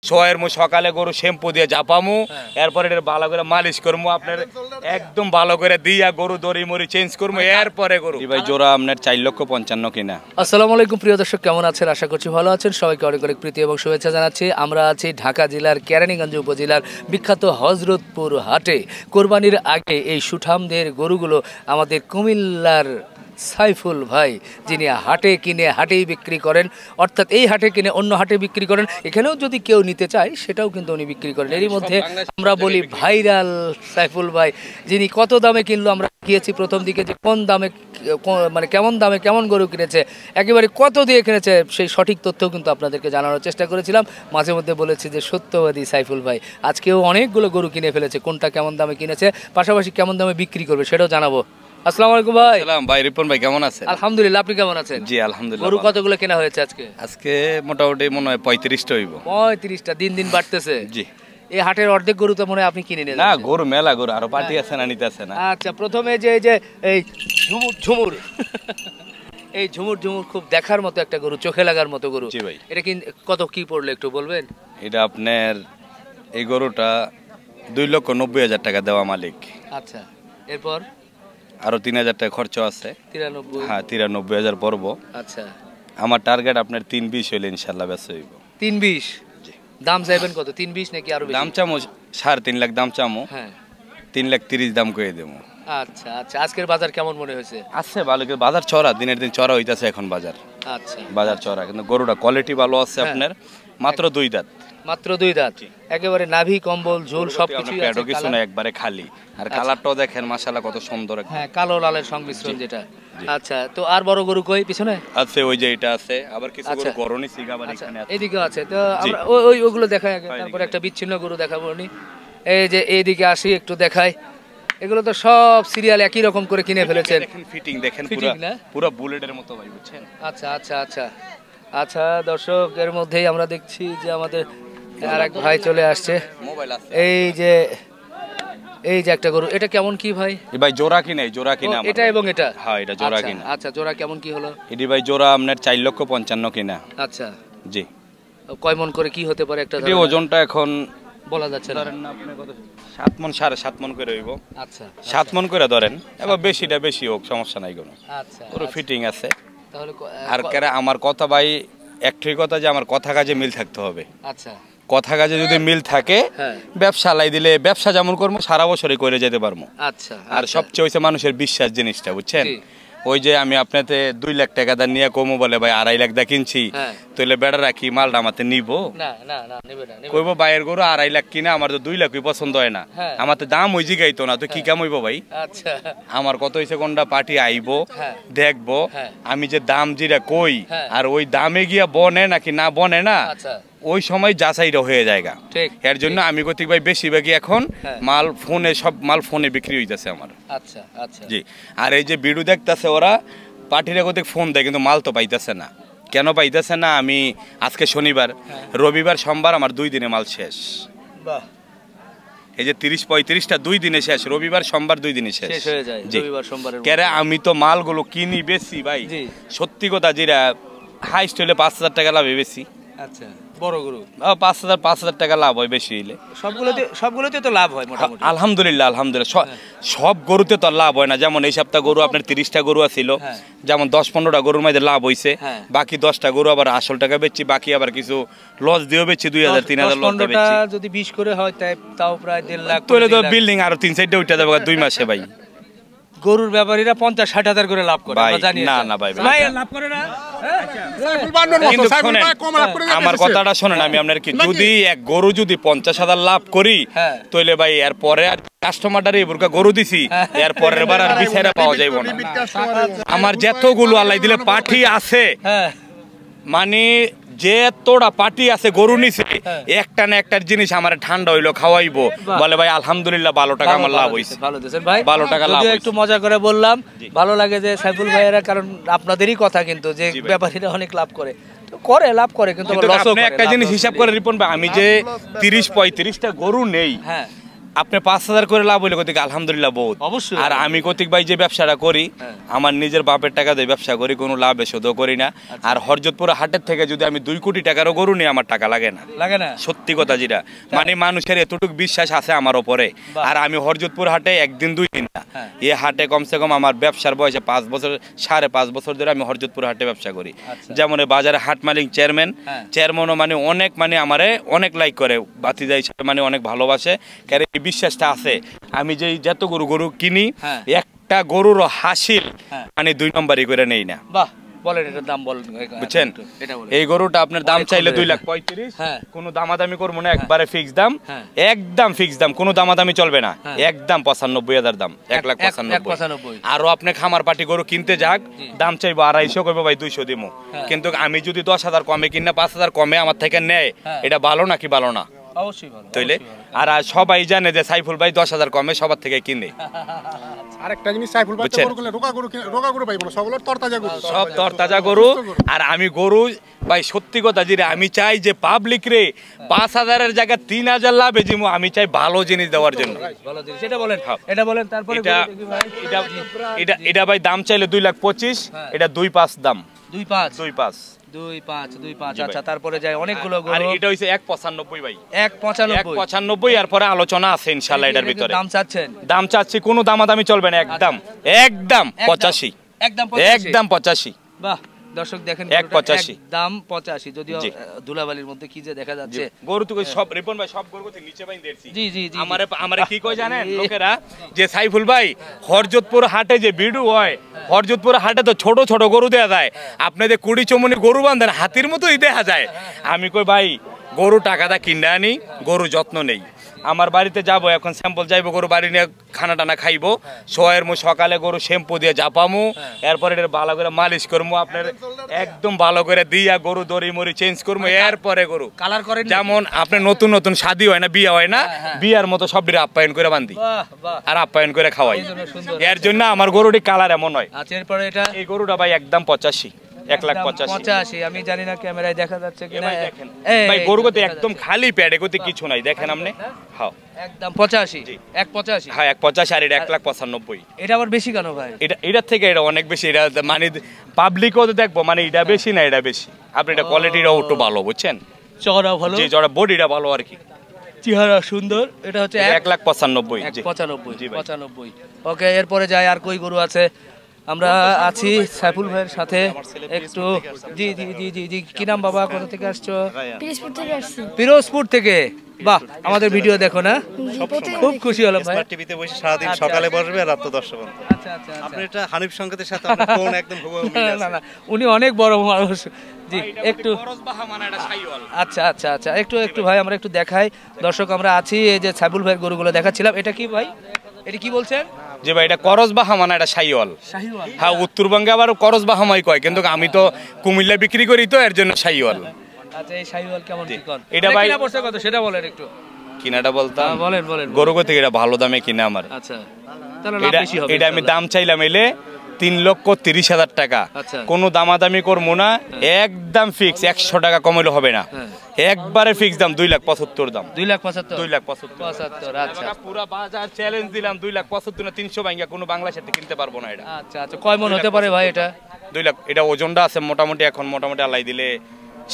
সোয়ের মু সকালে গরু শ্যাম্পু দিয়ে জাপামু, এরপরে এটা ভালো করে মালিশ করবো, আপনার একদম ভালো করে দিয়া গরু দড়ি মরি চেঞ্জ করবো, এরপরে গরু ভাই জোড়া আপনার 4,55,000 কিনা। আসসালামু আলাইকুম প্রিয় দর্শক, কেমন আছেন? আশা করছি ভালো আছেন। সবাইকে অনেক অনেক প্রীতি এবং শুভেচ্ছা জানাচ্ছি। আমরা আছি ঢাকা জেলার কেরানীগঞ্জ উপজেলার বিখ্যাত হযরতপুর হাটে। কোরবানির আগে এই সুঠামদের গরুগুলো আমাদের কুমিল্লার সাইফুল ভাই, যিনি হাটে কিনে হাটেই বিক্রি করেন, অর্থাৎ এই হাটে কিনে অন্য হাটে বিক্রি করেন। এখানেও যদি কেউ নিতে চায় সেটাও কিন্তু উনি বিক্রি করেন। এরই মধ্যে আমরা বলি ভাইরাল সাইফুল ভাই, যিনি কত দামে কিনলো আমরা গিয়েছি প্রথম দিকে, যে কোন দামে মানে কেমন দামে কেমন গরু কিনেছে, একেবারে কত দিয়ে কিনেছে, সেই সঠিক তথ্যও কিন্তু আপনাদেরকে জানানোর চেষ্টা করেছিলাম। মাঝে মধ্যে বলেছি যে সত্যবাদী সাইফুল ভাই আজকেও অনেকগুলো গরু কিনে ফেলেছে, কোনটা কেমন দামে কিনেছে, পাশাপাশি কেমন দামে বিক্রি করবে সেটাও জানাবো। আসসালামু আলাইকুম ভাই। সালাম ভাই, রিপন ভাই কেমন আছেন? আলহামদুলিল্লাহ, আপনি কেমন আছেন? জি আলহামদুলিল্লাহ। গরু কতগুলো কেনা হয়েছে আজকে? আজকে মোটামুটি মনে হয় 35টা হইব। 35টা, দিন দিন বাড়তেছে। জি, এই হাটের অর্ধেক গরু তো মনে হয় আপনি কিনে নিলেন। না গরু মেলা গরু, আরো পার্টি আছে না, নিতে আছে না। আচ্ছা, প্রথমে যে এই ঝুমুর এই ঝুমুর খুব দেখার মতো একটা গরু, চোখে লাগার মতো গরু। জি ভাই। এটা কত কি পড়লো একটু বলবেন? এটা আপনার এই গরুটা 2,90,000 টাকা দেওয়া মালিক। আচ্ছা, এরপর আরো 3,000 টাকা খরচ আছে। 93। হ্যাঁ, 93,000 পড়বো। আচ্ছা, আমার টার্গেট আপনার 3,20 হইলে ইনশাল্লাহ বেচা হইব। 3,20? দাম চাইবেন কত? 3,20 নাকি আরো বেশি? দাম চামো 3.5 লাখ দাম চামো। হ্যাঁ, 3,30,000 দাম করে দেবো। আচ্ছা আচ্ছা। আজকের বাজার কেমন মনে হয়েছে? আছে ভালো, কিন্তু বাজার চড়া, দিনের দিন চড়া হইতাছে এখন বাজার। আচ্ছা, বাজার চড়া, কিন্তু গরুটা কোয়ালিটি ভালো আছে আপনার। মাত্র 2 দাঁত। মাত্র 2 দাঁত, একেবারে নাভি কম্বল ঝোল সবকিছুই আছে। পেটও কিছু না, একবারে খালি। আর কালারটাও দেখেন মাশাআল্লাহ কত সুন্দর। হ্যাঁ, কালো লালের সংমিশ্রণ যেটা। আচ্ছা, তো আর বড় গরু কই পিছনে আছে? ওই যে এটা আছে, আবার কিছু গরু গরনি সিগাবার এখানে আছে। এইদিকে আছে, তো আমরা ওইগুলো দেখাই আগে, তারপর একটা বিচ্ছিন্ন গরু দেখাবো নি। এই যে এইদিকে আসি, একটু দেখাই। এগুলো তো সব সিরিয়াল একই রকম করে কিনে ফেলেছেন। দেখেন ফিটিং, দেখেন না পুরো বুলেটের মতো ভাই, বুঝছেন? আচ্ছা আচ্ছা আচ্ছা আচ্ছা। দর্শক, এর মধ্যেই আমরা দেখছি যে আমাদের আরেক ভাই চলে আসছে। মোবাইল আছে। এই যে একটা গরু, এটা কেমন কি ভাই? এই ভাই জোড়া কিনা, জোড়া কিনা এটা এবং এটা। হ্যাঁ, এটা জোড়া কিনা। আচ্ছা, জোড়া কেমন কি হলো? এটি ভাই জোড়া আপনার 4,55,000 কিনা। আচ্ছা, জি। কয় মন করে কি হতে পারে একটা? এই ওজনটা এখন বলা যাচ্ছে না। ধরেন না আপনি কত, 7 মণ 7.5 মণ করে হইব। আচ্ছা, 7 মণ করে ধরেন, এবার বেশিটা বেশি হোক, সমস্যা নাই কোনো। আচ্ছা, পুরো ফিটিং আছে। তাহলে আর কেরা আমার কথা ভাই, একটাই কথা যে আমার কথা কাজে মিল থাকতে হবে। আচ্ছা, কথা কাজে যদি মিল থাকে, ব্যবসা লাই দিলে ব্যবসা যেমন করবো সারা বছরই করে যেতে পারবো। আচ্ছা। আর সবচেয়ে হইছে মানুষের বিশ্বাস জিনিসটা, বুঝছেন? ওই যে আমি আপনাতে 2 লাখ টাকা দা নিয়ে কমো বলে ভাই 2.5 লাখ দা কিনছি, তাহলে বেড়া রাখি মালটা আমাতে নিব না? না না, নেবে না। কইবো বাইরের গরু 2.5 লাখ কিনা, আমার তো 2 লাখই পছন্দ হয় না, আমার তো দাম ওই জিগাইতো না, তো কি কাম হইব ভাই? আচ্ছা, আমার কত হইছে, কোনটা পার্টি আইবো দেখবো, আমি যে দাম যেটা কই আর ওই দামে গিয়া বনে নাকি না বনে না, ওই সময় যাচাইটা হয়ে জায়গা। এর জন্য আমি কতিক ভাই বেশিরভাগই এখন মাল ফোনে, সব মাল ফোনে বিক্রি হইতেছে আমার। আচ্ছা আচ্ছা, জি। আর এই যে ভিডিও দেখতেছে ওরা, পার্টিরা কতিক ফোন দেয় কিন্তু মাল তো পাইতেছে না। কেন পাইতেছে না? আমি আজকে শনিবার, রবিবার সোমবার আমার 2 দিনে মাল শেষ। বাহ, এই যে 30-35টা 2 দিনে শেষ, রবিবার সোমবার 2 দিনে শেষ হয়ে যায়। রবিবার সোমবারের কেরে আমি তো মালগুলো কিনি বেশি ভাই, সত্যি কথা, যেটা হাইস্ট হইলে 5,000 টাকা লাভ বেশি। আচ্ছা, বড় গরু 5,000 টাকা লাভ হয় বেশি হইলে। সবগুলোতে তো লাভ হয় মোটামুটি। আলহামদুলিল্লাহ আলহামদুলিল্লাহ। সব গরুতে তো লাভ হয় না। যেমন এই সপ্তাহ গরু আপনার 30টা গরু আছিল, যেমন 10-15টা গরুর মধ্যে লাভ হইছে, বাকি 10টা গরু আবার আসল টাকা বেচছি, বাকি আবার কিছু লস দিয়েও বেচছি, 2,000-3,000 লস দিয়ে বেচছি। যদি 20 করে হয় তাও প্রায় 1.5 লাখ। তাহলে তো বিল্ডিং আরো 3-4টা উঠে যাবে 2 মাসে ভাই। গরুর ব্যাপারীরা 50-60 হাজার করে লাভ করে, জানি না না ভাই, লাভ করে না। আমার কথাটা শোনেন, আমি আপনার কি, যদি এক গরু যদি 50,000 লাভ করি, তাহলে ভাই এর পরে আর কাস্টমারটারে এবারকা গরু দিছি, এর পরের বার আর বিচারে পাওয়া যাইব না। আমার যতগুলো আল্লাহ দিলে পাঠি আছে, মানে যে তোড়া পার্টি আছে গরু নিছে, একটা না একটার জিনিস আমার ঠান্ডা হইলো খাওয়াইবো, বলে ভাই আলহামদুলিল্লাহ 12 টাকা আমার লাভ হইছে। ভালো দিয়েছেন ভাই, 12 টাকা লাভ। একটু মজা করে বললাম, ভালো লাগে যে সাইফুল ভাইয়েরা, কারণ আপনাদেরই কথা কিন্তু, যে ব্যাপারীরা অনেক লাভ করে, লাভ করে কিন্তু আপনি একটা জিনিস হিসাব করে রিপন ভাই, আমি যে 30-35টা গরু নেই, আপনি 5,000 করে লাভ হইলে কতিক আলহামদুলিল্লাহ বহুত অবশ্যই। আর আমি কতিক ভাই যে ব্যবসাটা করি আমার নিজের বাপের টাকা দিয়ে ব্যবসা করি, কোনো লাভ এসদও করি না। আর হরজতপুর হাটের থেকে যদি আমি 2 কোটি টাকারও গরু নিই আমার টাকা লাগে না। সত্যি কথা যেটা, মানে মানুষের এতটুকু বিশ্বাস আছে আমার উপরে। আর আমি হরজতপুর হাটে একদিন 2 দিন না, এই হাটে কমসে কম আমার ব্যবসার বয়সে 5 বছর 5.5 বছর ধরে আমি হরজতপুর হাটে ব্যবসা করি। যেমন এই বাজারে হাট মালিক চেয়ারম্যানও মানে অনেক মানে আমারে অনেক লাইক করে, বাতিজা হিসাবে মানে অনেক ভালোবাসে, কারণ এই বিশ্বাসটা আছে। আমি যে যত গরু কিনি একটা গরুর হাসিল মানে 2 নম্বরই করে নেই না। বলেন এটার দাম বলেন, বুঝছেন? এই গরুটা আপনার দাম চাইলে 2,35,000, কোনো দামাদামি করবো না, একবারে ফিক্স দাম, একদম ফিক্স দাম, কোনো দামাদামি চলবে না, একদম 95,000 দাম, 1,95,000। আরো আপনি খামার পাটি গরু কিনতে যাক, দাম চাইবো 250, কইবো ভাই 200 দিমু। কিন্তু আমি যদি 10,000 কমে কিনা 5,000 কমে আমার থেকে নেয়, এটা ভালো নাকি ভালো না? অবশ্যই ভালো। তাইলে আর সবাই জানে যে সাইফুল ভাই 10,000 কমে সবার থেকে কিনে। আরেকটা জিনিস, সাইফুল ভাই গরু কিনলে রোগা গরু পাইবো না, সব হলো তরতাজা গরু, সব তরতাজা গরু। আর আমি গরু ভাই সত্যি কথা যে আমি চাই যে পাবলিক রে 5,000 জায়গায় 3,000 লাভে জিমু, আমি চাই ভালো জিনিস দেওয়ার জন্য। ভালো জিনিস এটা বলেন, এটা বলেন। তারপরে এটা ভাই দাম চাইলে 2,25,000, এটা 2,5 দাম, 2,5 আচ্ছা। তারপরে যায় অনেকগুলো গরু, আর এটা হইছে 1,95 ভাই, 1,95। আর পরে আলোচনা আছে ইনশাআল্লাহ এটার ভিতরে। দাম চাচ্ছেন? দাম চাচ্ছি, কোনো দামাদামি চলবে না, একদম 85, একদম 85। বাহ, দর্শক দেখেন, 1,85 দাম 85, যদিও ধুলাবালির মধ্যে কি যে দেখা যাচ্ছে। গরু তো সব রিপন ভাই সব গরু থেকে নিচে বাইন দেখছি। জি জি জি। আমারে কি কই জানেন লোকেরা, যে সাইফুল ভাই হরজতপুর হাটে যে ভিডিও হয়, হরজতপুর হাটে তো ছোট ছোট গরু দেয়া যায়, আপনাদের কুড়ি চমনি গরু বাঁধেন হাতির মতোই দেখা যায়। আমি কই ভাই গরু টাকাটা কিনে আনি, গরু যত্ন নেই। আমার বাড়িতে যাব এখন, স্যাম্পল যাইবো, গরু বাড়ি নিয়ে খানা টানা খাইবো, সোয়ের মু সকালে গরু শ্যাম্পু দিয়ে জাপামু, এরপরে এটা ভালো করে মালিশ করবো, আপনার একদম ভালো করে দিয়া গরু দড়ি মরি চেঞ্জ করবো, এরপরে গরু কালার করে, যেমন আপনার নতুন নতুন শাদী হয় না, বিয়ে হয় না, বিয়ার মতো সব আপ্যায়ন করে বান্ধি আর আপ্যায়ন করে খাওয়াই। এর জন্য আমার গরুটি কালার এমন হয়। এরপরে এটা এই গরুটা ভাই একদম 85, 1,85,000। আমি জানি না ক্যামেরায় দেখা যাচ্ছে কিনা, ভাই গরু গতি একদম খালি পেটে, গতি কিছু নাই, দেখেন আপনি। হ্যাঁ একদম 85, 1,85। হ্যাঁ 1,85, আর এটা 1,95,000। এটা আবার বেশি কেন ভাই? এটার থেকে এটা অনেক বেশি, এটা মানে পাবলিকও দেখবো, মানে এটা বেশি না, এটা বেশি। আপনি এটা কোয়ালিটিটাও একটু ভালো, বুঝছেন? চওড়া ভালো, জি চওড়া, বডিটা ভালো আর কি, চেহারা সুন্দর। এটা হচ্ছে 1,95,000। ওকে, এরপরে যায় আর কই গরু আছে? আমরা আছি সাইফুল ভাইয়ের সাথে একটু। জি জি জি জি জি। কি নাম বাবা, কোথা থেকে আসছো? পিরোজপুর থেকে আসছি। পিরোজপুর থেকে। বাহ, আমাদের ভিডিও দেখো না? খুব খুশি হলাম ভাই। স্মার্ট টিভিতে বসে সারা দিন সকালে বসবে আর রাত 10 পর্যন্ত। আচ্ছা আচ্ছা। আপনি এটা হানিফ সংকেতের সাথে আপনার কোন একদম হুবহু মিল আছে। না, উনি অনেক বড় মানুষ। জি একটু, আচ্ছা আচ্ছা আচ্ছা, একটু ভাই আমরা একটু দেখাই। দর্শক আমরা আছি, এই যে সাইফুল ভাইয়ের গরুগুলো দেখাচ্ছিলাম। এটা কি ভাই, এটা কি বলছেন? যে ভাই এটা করজবাহা, মানে এটা শাহিওয়াল। হ্যাঁ, উত্তরবঙ্গে আবার করজবাহামাই কয়, কিন্তু আমি তো কুমিল্লা বিক্রি করি, তো এর জন্য শাহিওয়াল। আচ্ছা, এই শাহিওয়াল কেমন কি কোন? এটা ভাই কিনা পড়ছে কত সেটা বলেন একটু। কিনাটা বলতাম, বলেন। গরু থেকে এটা ভালো দামে কিনা আমার। আচ্ছা, তাহলে লাভ বেশি হবে। এটা আমি দাম চাইলাম এলে 3,30,000 টাকা, কোনো দামাদামি করবো না, একদম ফিক্স, 100 টাকা কমাইলে হবে না, একবারে ফিক্স দাম 2,75,000 দাম। 2,75,000। আচ্ছা, পুরো বাজার চ্যালেঞ্জ দিলাম, 2,75,000 না 300 ভাঙ্গা কোনো বাংলাদেশে কিনতে পারবো না এটা। আচ্ছা আচ্ছা, কয় মন হতে পারে ভাই এটা? 2 লাখ। এটা ওজনটা আছে মোটামুটি, এখন মোটামুটি আলাই দিলে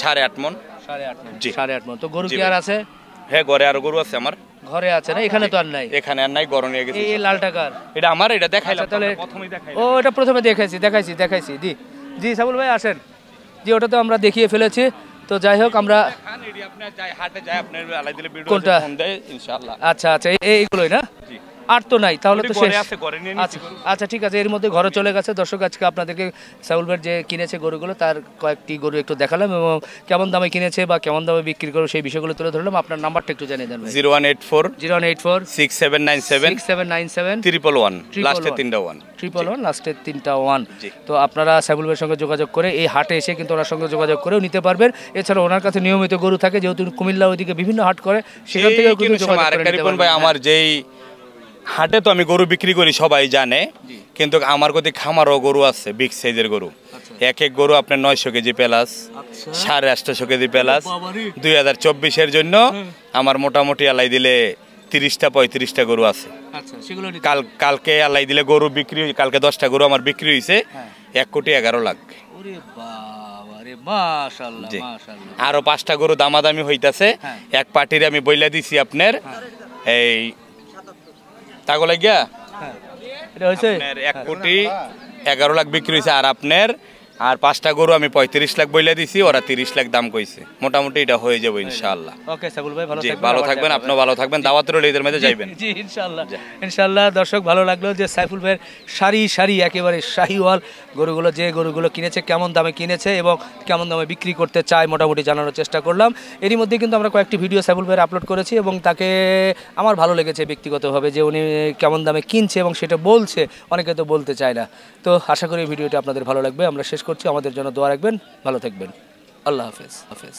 8.5 মন। 8.5 মন। জি 8.5 মন। তো গরু কি আর আছে? হ্যাঁ, ঘরে আরো গরু আছে আমার। ঘরে আছে না, এখানে তো আর নাই? এখানে আর নাই, গরু নিয়ে গেছি। এই লাল টাকার এটা আমার, এটা দেখাইলাম তাহলে প্রথমেই দেখাইলাম। ও, এটা প্রথমে দেখাইছি। জি জি, সাইফুল ভাই আসেন। জি, ওটা তো আমরা দেখিয়ে ফেলেছি। তো যাই হোক, আমরা কোনটা? আচ্ছা আচ্ছা, এইগুলোই না? আর তো নাই, তাহলে তো শেষ। আচ্ছা ঠিক আছে, এর মধ্যে ঘরে চলে গেছে। দর্শক আজকে আপনাদেরকে সাইফুল ভাই যে কিনেছে গরুগুলো, তার কয়েকটি গরু একটু দেখালাম এবং কেমন দামে কিনেছে বা কেমন দামে বিক্রি করবে সেই বিষয়গুলো তুলে ধরলাম। আপনার নাম্বারটা একটু জানিয়ে দেন ভাই। 0184 6797 111 লাস্টে 3টা 1। তো আপনারা সাইফুল ভাইয়ের সঙ্গে যোগাযোগ করে এই হাটে এসে কিন্তু ওনার সঙ্গে যোগাযোগ করেও নিতে পারবেন। এছাড়া ওনার কাছে নিয়মিত গরু থাকে, যেহেতু কুমিল্লা ওইদিকে বিভিন্ন হাট করে, সেখান থেকেও কিন্তু যোগাযোগ করে নিতে পারবেন। আমার যেই হাটে তো আমি গরু বিক্রি করি সবাই জানে, কিন্তু আমার কাছে খামারও গরু আছে, বিগ সাইজের গরু। এক গরু আপনার 900 কেজি প্লাস, 850 কেজি প্লাস। 2024-এর জন্য আমার মোটামুটি আলাই দিলে 30টা 35টা গরু আছে। আচ্ছা, সেগুলো কালকে আল্লাহ দিলে গরু বিক্রি, কালকে 10টা গরু আমার বিক্রি হয়েছে 1,11,00,000। ওরে বাবা রে, মাশাআল্লাহ মাশাআল্লাহ। আরো 5টা গরু দামাদামি হইতাছে। এক পার্টির আমি বইলা দিছি আপনার এই তাগো লাগিয়া এটা হইছে 1,11,00,000 বিক্রি হয়েছে। আর আপনার আর 5টা গরু আমি 35 লাখ বইলা দিছি, ওরা 30 লাখ দাম কইছে। মোটামুটি এটা হয়ে যাবে ইনশাআল্লাহ। ওকে সাইফুল ভাই, ভালো জি, থাকবেন। ভালো থাকবেন, আপনিও ভালো থাকবেন। দাওয়াতের ঈদের মধ্যে যাইবেন। জি ইনশাআল্লাহ ইনশাআল্লাহ। দর্শক, ভালো লাগলো যে সাইফুল ভাইয়ের সারি সারি একেবারে শাহিওয়াল গরুগুলো, যে গরুগুলো কিনেছে, কেমন দামে কিনেছে এবং কেমন দামে বিক্রি করতে চায় মোটামুটি জানানোর চেষ্টা করলাম। এরই মধ্যে কিন্তু আমরা কয়েকটি ভিডিও সাইফুল ভাইয়ের আপলোড করেছি এবং তাকে আমার ভালো লেগেছে ব্যক্তিগতভাবে যে উনি কেমন দামে কিনছে এবং সেটা বলছে। অনেকে তো বলতে চায় না। তো আশা করি ভিডিওটা আপনাদের ভালো লাগবে। আমরা শেষ করছি, আমাদের জন্য দোয়া রাখবেন, ভালো থাকবেন। আল্লাহ হাফেজ।